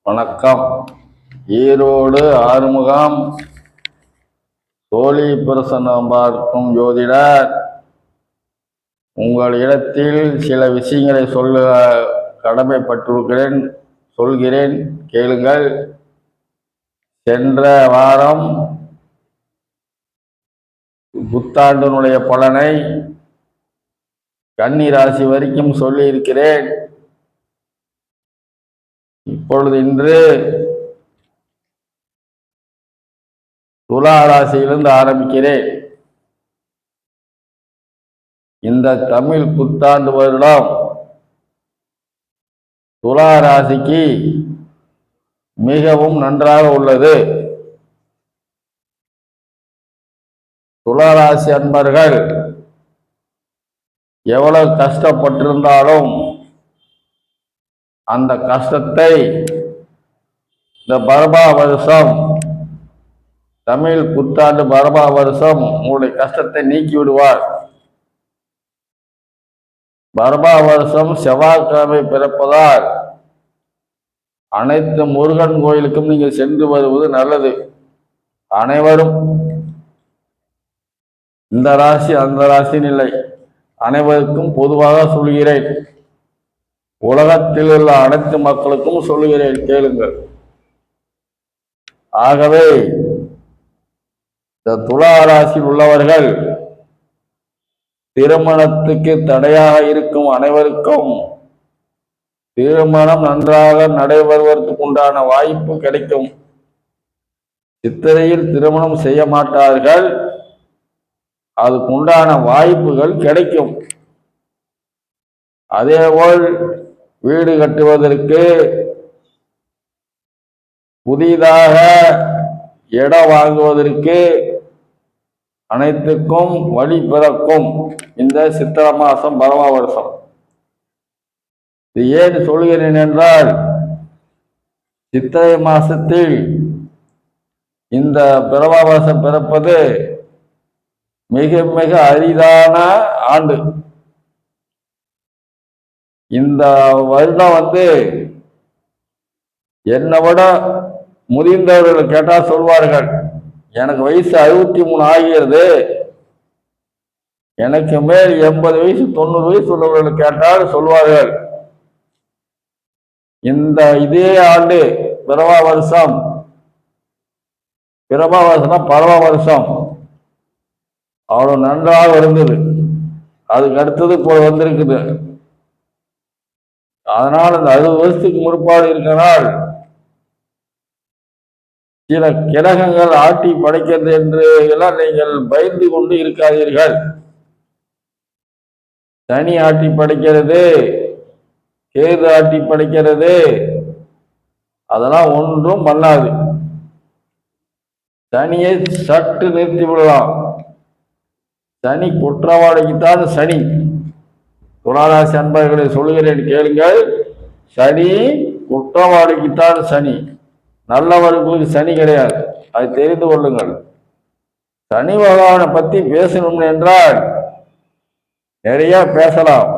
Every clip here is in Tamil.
வணக்கம். ஈரோடு ஆறுமுகம் தோழி பிரசன்னம் பார்க்கும் ஜோதிடர். உங்கள் இடத்தில் சில விஷயங்களை சொல்ல கடமைப்பட்டிருக்கிறேன், சொல்கிறேன், கேளுங்கள். சென்ற வாரம் புத்தாண்டினுடைய பலனை கன்னி ராசி வரைக்கும் சொல்லி இருக்கிறேன். இப்பொழுது இன்று துலா ராசியிலிருந்து ஆரம்பிக்கிறேன். இந்த தமிழ் புத்தாண்டு வருடம் துலா ராசிக்கு மிகவும் நன்றாக உள்ளது. துலா ராசி அன்பர்கள் எவ்வளவு கஷ்டப்பட்டிருந்தாலும் அந்த கஷ்டத்தை இந்த பரபா வருஷம், தமிழ் புத்தாண்டு பரபா வருஷம் உங்களுடைய கஷ்டத்தை நீக்கி விடுவார். பரபா வருஷம் செவ்வாய்க்கிழமை பிறப்பதால் அனைத்து முருகன் கோயிலுக்கும் நீங்கள் சென்று வருவது நல்லது. அனைவரும், இந்த ராசி அந்த ராசின்னு இல்லை, அனைவருக்கும் பொதுவாக சொல்கிறேன். உலகத்தில் உள்ள அனைத்து மக்களுக்கும் சொல்லுகிறேன், கேளுங்கள். ஆகவே இந்த துலா ராசியில் உள்ளவர்கள் திருமணத்துக்கு தடையாக இருக்கும் அனைவருக்கும் திருமணம் நன்றாக நடைபெறுவதற்கு உண்டான வாய்ப்பு கிடைக்கும். சித்திரையில் திருமணம் செய்ய மாட்டார்கள், அதுக்கு உண்டான வாய்ப்புகள் கிடைக்கும். அதேபோல் வீடு கட்டுவதற்கு, புதிதாக இடம் வாங்குவதற்கு அனைத்துக்கும் வழி பிறக்கும் இந்த சித்திரை மாசம் பரவா வருஷம். இது ஏன் சொல்கிறேன் என்றால், சித்திரை மாசத்தில் இந்த பிறவா வருஷம் பிறப்பது மிக மிக அரிதான ஆண்டு. இந்த வருடம் என்னை விட முதிர்ந்தவர்கள் கேட்டால் சொல்வார்கள், எனக்கு வயசு 63 ஆகிறது, எனக்கு மேல் 80 வயசு 90 வயசு உள்ளவர்கள் கேட்டால் சொல்வார்கள், இந்த இதே ஆண்டு பிறவா வருஷம், பிறவா வருஷம்னா பரவா வருஷம் அவ்வளவு நன்றாக இருந்தது, அதுக்கு அடுத்தது இப்போ வந்திருக்குது. அதனால் இந்த 60 வருஷத்துக்கு முற்பாடு இருக்கிறனால் சில கிரகங்கள் ஆட்டி படைக்கிறது என்று எல்லாம் நீங்கள் பயந்து கொண்டு இருக்காதீர்கள். சனி ஆட்டி படைக்கிறது, கேது ஆட்டி படைக்கிறது, அதெல்லாம் ஒன்றும் பண்ணாது. சனியை சற்று நிறுத்தி விடலாம். சனி குற்றவாளிக்குத்தான் சனி. துளாராசி அன்பர்களை சொல்லுகிறேன், கேளுங்கள். சனி குற்றவாளிக்குத்தான் சனி, நல்லவர்களுக்கு சனி கிடையாது. அதை தெரிந்து கொள்ளுங்கள். சனி பகவானை பற்றி பேசணும் என்றால் நிறைய பேசலாம்.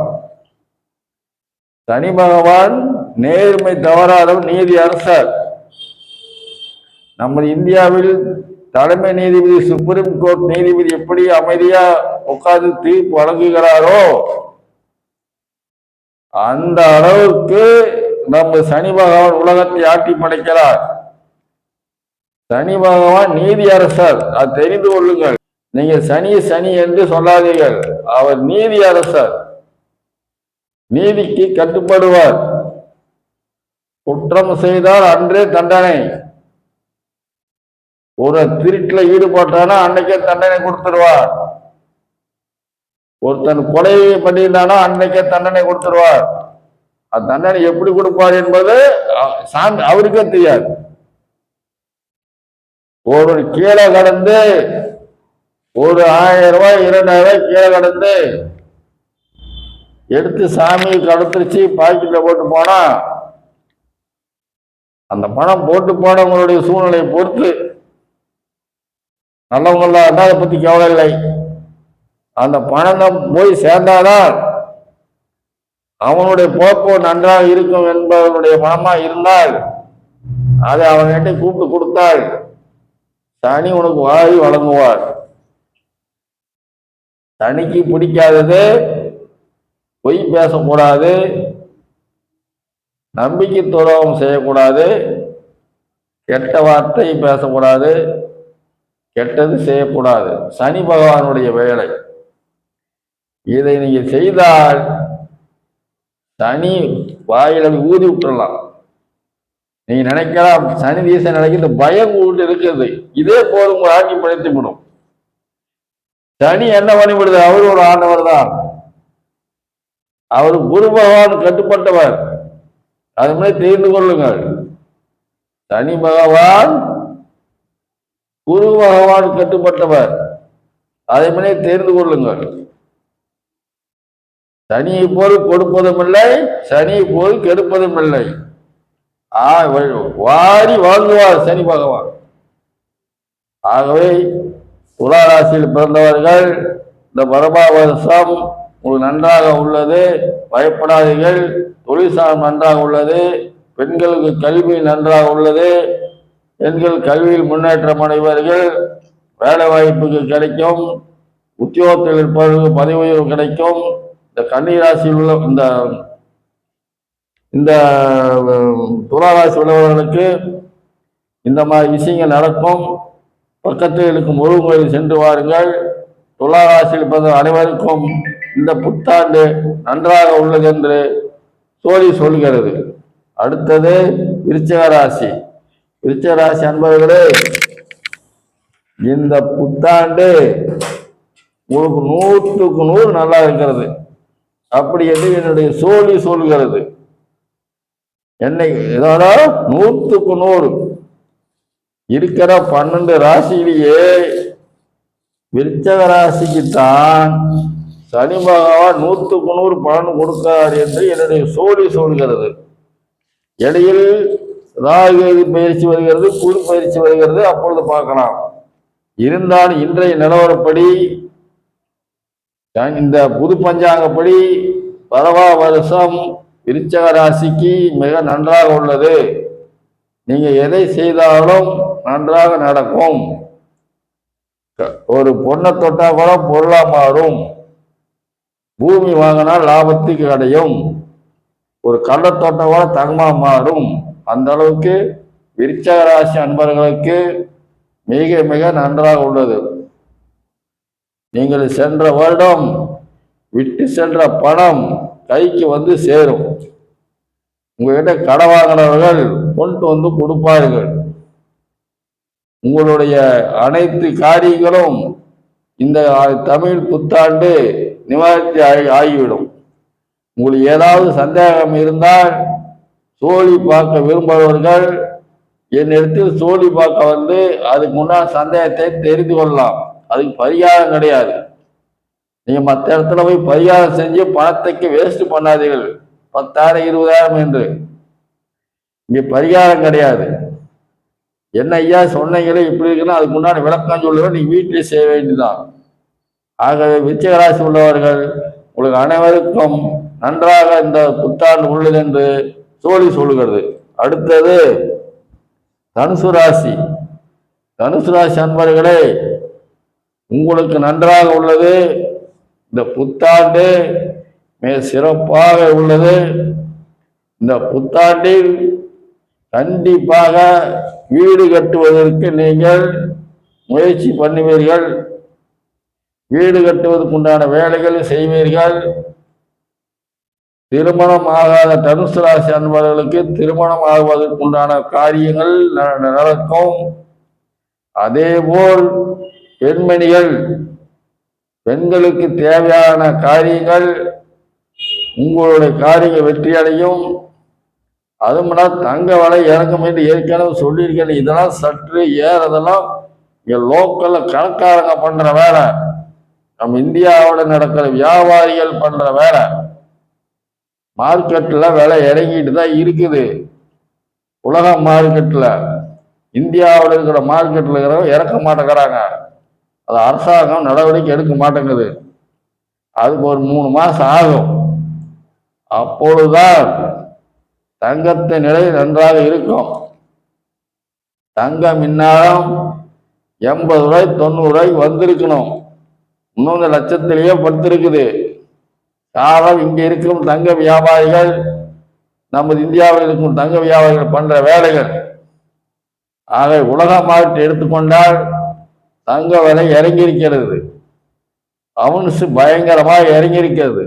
சனி பகவான் நேர்மை தவறாதவர், நீதி அரசர். நமது இந்தியாவில் தலைமை நீதிபதி, சுப்ரீம் கோர்ட் நீதிபதி எப்படி அமைதியா உட்கார்ந்து தீர்ப்பு வழங்குகிறாரோ அந்த அளவுக்கு நம்ம சனி பகவான் உலகத்தை ஆட்டி படைக்கிறார். சனி பகவான் நீதி அரசர், அது தெரிந்து கொள்ளுங்கள். நீங்க சனி சனி என்று சொல்லாதீர்கள், அவர் நீதி அரசர், நீதிக்கு கட்டுப்படுவார். குற்றம் செய்தால் அன்றே தண்டனை. ஒரு திருட்டுல ஈடுபட்டானா அன்னைக்கே தண்டனை கொடுத்துருவார். ஒருத்தன் கொலை பண்ணியிருந்தானா அன்னைக்கே தண்டனை கொடுத்துருவார். அந்த தண்டனை எப்படி கொடுப்பார் என்பது அவருக்கே தெரியாது. ஒரு கீழே கடந்து ஒரு 1000 ரூபாய் 2000 ரூபாய் கீழே கடந்து எடுத்து சாமி கடத்துருச்சு பாக்கெட்ல போட்டு போனா, அந்த பணம் போட்டு போனவங்களுடைய சூழ்நிலையை பொறுத்து, நல்லவங்கள அதை பத்தி கவலை இல்லை. அந்த பணம் போய் சேர்ந்தாதான் அவனுடைய போக்கு நன்றாக இருக்கும் என்பவனுடைய பணமா இருந்தால் அதை அவன்கிட்ட கூப்பிட்டு கொடுத்தாள். சனி உனக்கு வாரி வழங்குவார். சனிக்கு பிடிக்காதது பொய் பேசக்கூடாது, நம்பிக்கை துரோகம் செய்யக்கூடாது, கெட்ட வார்த்தை பேசக்கூடாது, கெட்டது செய்யக்கூடாது. சனி பகவானுடைய வேலை. இதை நீங்க செய்தால் சனி வாயில ஊதி விட்டுறலாம். நீங்க நினைக்கலாம் சனி தீசை நினைக்கிற பயம் கூட்டு இருக்குது, இதே போதும் உங்களை ஆட்சி படைத்து விடும். சனி என்ன பண்ணிவிடுது? அவர் ஒரு ஆண்டவர் தான். அவர் குரு பகவான் கட்டுப்பட்டவர். அது மாதிரி தெரிந்து கொள்ளுங்கள். சனி பகவான் குரு பகவான் கட்டுப்பட்டவர். அதை மாதிரி தெரிந்து கொள்ளுங்கள். சனியை போல் கொடுப்பதும் இல்லை, சனியை போல் கெடுப்பதும் இல்லை. வாரி வாழ்ந்துவார் சனி பகவான். ஆகவே துலா ராசியில் பிறந்தவர்கள் இந்த பரபா வருஷம் உங்களுக்கு நன்றாக உள்ளது, பயப்படாதீர்கள். தொழிற்சாலம் நன்றாக உள்ளது, பெண்களுக்கு கல்வி நன்றாக உள்ளது, பெண்கள் கல்வியில் முன்னேற்றம் அடைவார்கள், வேலை வாய்ப்புக்கு கிடைக்கும், உத்தியோகத்தில் இருப்பவர்களுக்கு பதவி உயர்வு கிடைக்கும். இந்த கன்னிராசியில் உள்ள இந்த துளாராசி உள்ளவர்களுக்கு இந்த மாதிரி விஷயங்கள் நடக்கும். பக்கத்தில் இருக்கும் முருகன் கோயில் சென்று வாருங்கள். துளாராசியில் பிறந்த அனைவருக்கும் இந்த புத்தாண்டு நன்றாக உள்ளது என்று சொல்கிறது. அடுத்தது விருச்சிக ராசி. விருச்சிக ராசி அன்பர்களே, இந்த புத்தாண்டு உங்களுக்கு 100க்கு 100 நல்லா இருக்கிறது. அப்படி என்று என்னுடைய சொல்கிறது. என்னை இதோட 100க்கு 100 இருக்கிற 12 ராசியிலேயே விருச்சிக ராசிக்கு தான் சனி பகவான் 100க்கு 100 பலன் கொடுக்கிறார் என்று என்னுடைய சொல்கிறது. இடையில் ராகு பயிற்சி வருகிறது, குரு பயிற்சி வருகிறது, அப்பொழுது பார்க்கலாம். இருந்தாலும் இன்றைய நிலவரப்படி இந்த புது பஞ்சாங்கப்படி பரவா வருஷம் விருச்சிக ராசிக்கு மிக நன்றாக உள்ளது. நீங்க எதை செய்தாலும் நன்றாக நடக்கும். ஒரு பொண்ணை தொட்டா கூட பொருளா மாறும். பூமி வாங்கினால் லாபத்துக்கு அடையும். ஒரு கள்ள தொட்டா கூட தங்கமா மாறும். அந்த அளவுக்கு விருச்சிக ராசி அன்பர்களுக்கு மிக மிக நன்றாக உள்ளது. நீங்கள் சென்ற வருடம் விட்டு சென்ற பணம் கைக்கு வந்து சேரும். உங்ககிட்ட கடை வாங்கினவர்கள் கொண்டு வந்து கொடுப்பார்கள். உங்களுடைய அனைத்து காரியங்களும் இந்த தமிழ் புத்தாண்டு நிவர்த்தி ஆகிவிடும். உங்களுக்கு ஏதாவது சந்தேகம் இருந்தால் சோழி பார்க்க விரும்புபவர்கள் என்னிடத்தில் சோழி பார்க்க வந்து அதுக்கு முன்னால் சந்தேகத்தை தெரிந்து கொள்ளலாம். அதுக்கு பரிகாரம் கிடையாது. நீங்க மற்ற இடத்துல போய் பரிகாரம் செஞ்சு பணத்துக்கு வேஸ்ட் பண்ணாதீர்கள். 10,000 20,000 என்று. இங்க பரிகாரம் கிடையாது. என்ன ஐயா சொன்னீங்களே இப்படி இருக்குன்னா அதுக்கு முன்னாடி விளக்கம் சொல்லுவேன், நீ வீட்டிலே செய்ய வேண்டியதுதான். ஆகவே விருச்சிக ராசி உள்ளவர்கள் உங்களுக்கு அனைவருக்கும் நன்றாக இந்த புத்தாண்டு உள்ளது என்று சொல்லுகிறது. அடுத்தது தனுசு ராசி. தனுசு ராசி அன்பர்களே, உங்களுக்கு நன்றாக உள்ளது. இந்த புத்தாண்டு மிக சிறப்பாக உள்ளது. இந்த புத்தாண்டில் கண்டிப்பாக வீடு கட்டுவதற்கு நீங்கள் முயற்சி பண்ணுவீர்கள். வீடு கட்டுவதற்கு உண்டான வேலைகளை செய்வீர்கள். திருமணம் ஆகாத தனுசு ராசி அன்பர்களுக்கு திருமணம் ஆகுவதற்குண்டான காரியங்கள் நடக்கும். அதேபோல் பெண்மணிகள், பெண்களுக்கு தேவையான காரியங்கள், உங்களுடைய காரியங்கள் வெற்றி அடையும். அதுமுன்னா தங்க விலை இறங்கும் என்று ஏற்கனவே சொல்லியிருக்கேன். இதெல்லாம் சற்று ஏறதெல்லாம் இங்க லோக்கல்ல கணக்காரங்க பண்ற வேலை, நம்ம இந்தியாவோட நடக்கிற வியாபாரிகள் பண்ற வேலை. மார்க்கெட்ல விலை இறங்கிட்டு தான் இருக்குது. உலக மார்க்கெட்ல, இந்தியாவில் இருக்கிற மார்க்கெட்ல இருக்கிறவங்க இறக்க மாட்டேங்கிறாங்க. அது அரசாங்கம் நடவடிக்கை எடுக்க மாட்டேங்குது. அதுக்கு ஒரு 3 மாசம் ஆகும். அப்பொழுதுதான் தங்கத்தின் நிலை நன்றாக இருக்கும். தங்கம் இந்நேரம் 80 ரூபாய் 90 ரூபாய்க்கு வந்திருக்கணும். இன்னும் இந்த லட்சத்திலேயே படுத்திருக்குது. காரணம் இங்க இருக்கும் தங்க வியாபாரிகள், நமது இந்தியாவில் இருக்கும் தங்க வியாபாரிகள் பண்ற வேலைகள். ஆக உலக மார்க்கெட் எடுத்துக்கொண்டால் தங்க விலை இறங்கியிருக்கிறது. அவன்ஸ் பயங்கரமாக இறங்கியிருக்கிறது.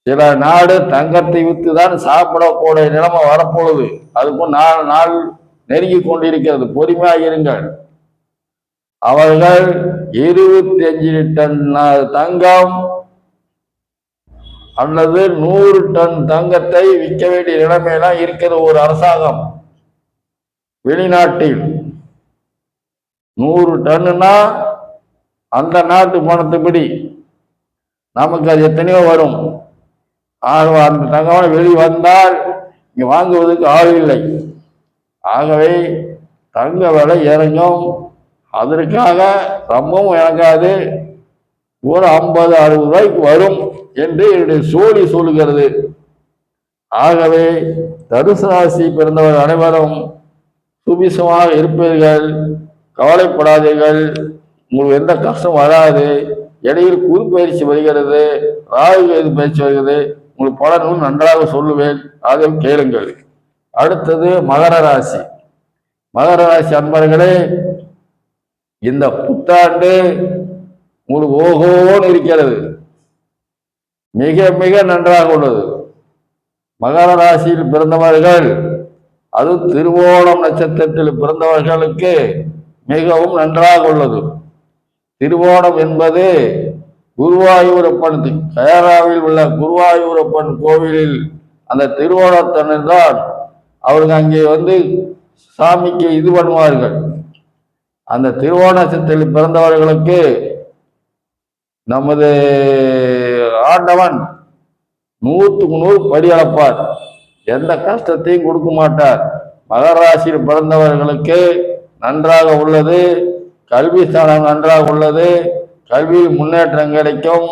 சில நாடு தங்கத்தை வித்து தான் சாப்பிடக்கூடிய நிலைமை வரப்போகுது. அதுக்கும் நாள் நெருங்கி கொண்டிருக்கிறது. பொறுமையாக இருங்கள். அவர்கள் 25 டன் தங்கம் அல்லது 100 டன் தங்கத்தை விற்க வேண்டிய நிலைமையெல்லாம் இருக்கிற ஒரு அரசாங்கம். வெளிநாட்டில் 100 டன்னுனா அந்த நாட்டு பணத்துப்படி நமக்கு அது எத்தனையோ வரும். ஆக அந்த தகவல் வெளிவந்தால் இங்க வாங்குவதற்கு ஆள் இல்லை. ஆகவே தங்க விலை இறங்கும். அதற்காக ரொம்பவும் இறங்காது, ஒரு 50-60 ரூபாய்க்கு வரும் என்று என்னுடைய சோழி சொல்லுகிறது. ஆகவே தனுசு ராசி பிறந்தவர் அனைவரும் சுபிசமாக இருப்பீர்கள். கவலைப்படாதீர்கள். உங்களுக்கு எந்த கஷ்டம் வராது. இடையில் குரு பயிற்சி வருகிறது, ராகு கேது பயிற்சி வருகிறது. உங்களுக்கு பலனும் நன்றாக சொல்லுவேன், அதை கேளுங்கள். அடுத்தது மகர ராசி. மகர ராசி அன்பர்களே, இந்த புத்தாண்டு உங்களுக்கு ஓகோன்னு இருக்கிறது. மிக மிக நன்றாக உள்ளது. மகர ராசியில் பிறந்தவர்கள், அது திருவோணம் நட்சத்திரத்தில் பிறந்தவர்களுக்கு மிகவும் நன்றாக உள்ளது. திருவோணம் என்பது குருவாயூரப்பன், கேரளாவில் உள்ள குருவாயூரப்பன் கோவிலில் அந்த திருவோணத்தன்று தான் அவர்கள் அங்கே சாமிக்கு இது பண்ணுவார்கள். அந்த திருவோண நட்சத்திரத்தில் பிறந்தவர்களுக்கு நமது ஆண்டவன் 100க்கு 100 படி அளப்பார். எந்த கஷ்டத்தையும் கொடுக்க மாட்டார். மகர ராசியில் பிறந்தவர்களுக்கு நன்றாக உள்ளது. கல்வி ஸ்தானம் நன்றாக உள்ளது. கல்வியில் முன்னேற்றம் கிடைக்கும்.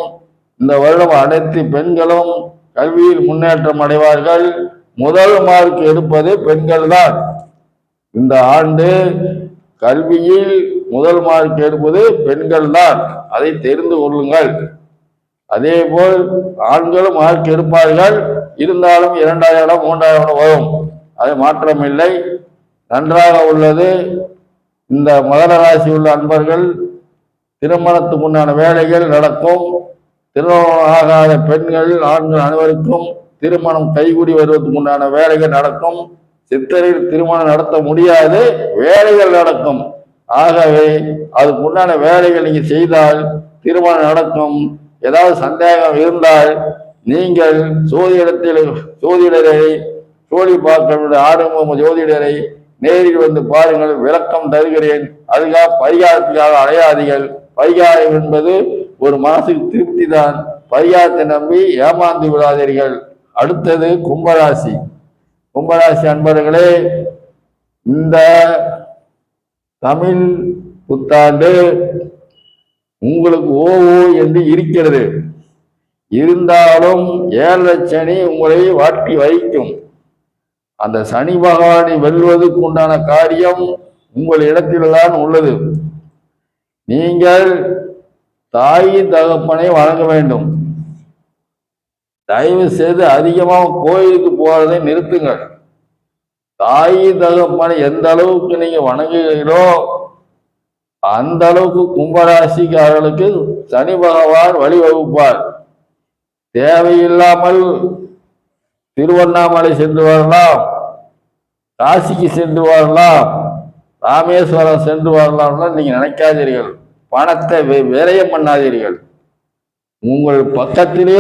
இந்த வருடம் அனைத்து பெண்களும் கல்வியில் முன்னேற்றம் அடைவார்கள். முதல் மார்க் எடுப்பது பெண்கள் தான். இந்த ஆண்டு கல்வியில் முதல் மார்க் எடுப்பது பெண்கள் தான். அதை தெரிந்து கொள்ளுங்கள். அதே போல் ஆண்களும் மார்க் எடுப்பார்கள். இருந்தாலும் 2ஆம் இடம் 3ஆம் இடம் வரும். அது மாற்றமில்லை. நன்றாக உள்ளது. இந்த மகர ராசி உள்ள அன்பர்கள் திருமணத்துக்கு உண்டான வேலைகள் நடக்கும். திருமணம் ஆகாத பெண்கள் ஆண்கள் அனைவருக்கும் திருமணம் கைகூடி வருவதற்கு உண்டான வேலைகள் நடக்கும். சித்தரில் திருமணம் நடத்த முடியாது, வேலைகள் நடக்கும். ஆகவே அதுக்கு உண்டான வேலைகள் நீங்க செய்தால் திருமணம் நடக்கும். ஏதாவது சந்தேகம் இருந்தால் நீங்கள் ஜோதிடரை சோழி பார்க்க ஆரம்ப ஜோதிடரை நேரில் வந்து பாருங்கள், விளக்கம் தருகிறேன். அதுக்காக பரிகாரத்துக்காக அலையாதீர்கள். பரிகாரம் என்பது ஒரு மனசுக்கு திருப்தி தான். பரிகாரத்தை நம்பி ஏமாந்து விடாதீர்கள். அடுத்தது கும்பராசி. கும்பராசி அன்பர்களே, இந்த தமிழ் புத்தாண்டு உங்களுக்கு ஓ என்று இருக்கிறது. இருந்தாலும் 7 சனி உங்களை வாட்டி வைக்கும். அந்த சனி பகவானை வெல்வதற்கு உண்டான காரியம் உங்கள் இடத்தில்தான் உள்ளது. நீங்கள் தாய் தகப்பனை வணங்க வேண்டும். தயவு செய்து அதிகமாக கோயிலுக்கு போறதை நிறுத்துங்கள். தாய் தகப்பனை எந்த அளவுக்கு நீங்க வணங்குகிறீர்களோ அந்த அளவுக்கு கும்பராசிக்காரர்களுக்கு சனி பகவான் வழிவகுப்பார். தேவையில்லாமல் திருவண்ணாமலை சென்று வரலாம், காசிக்கு சென்று வரலாம், ராமேஸ்வரம் சென்று வரலாம்னா நீங்க நினைக்காதீர்கள். பணத்தை விரயம் பண்ணாதீர்கள். உங்கள் பக்கத்திலே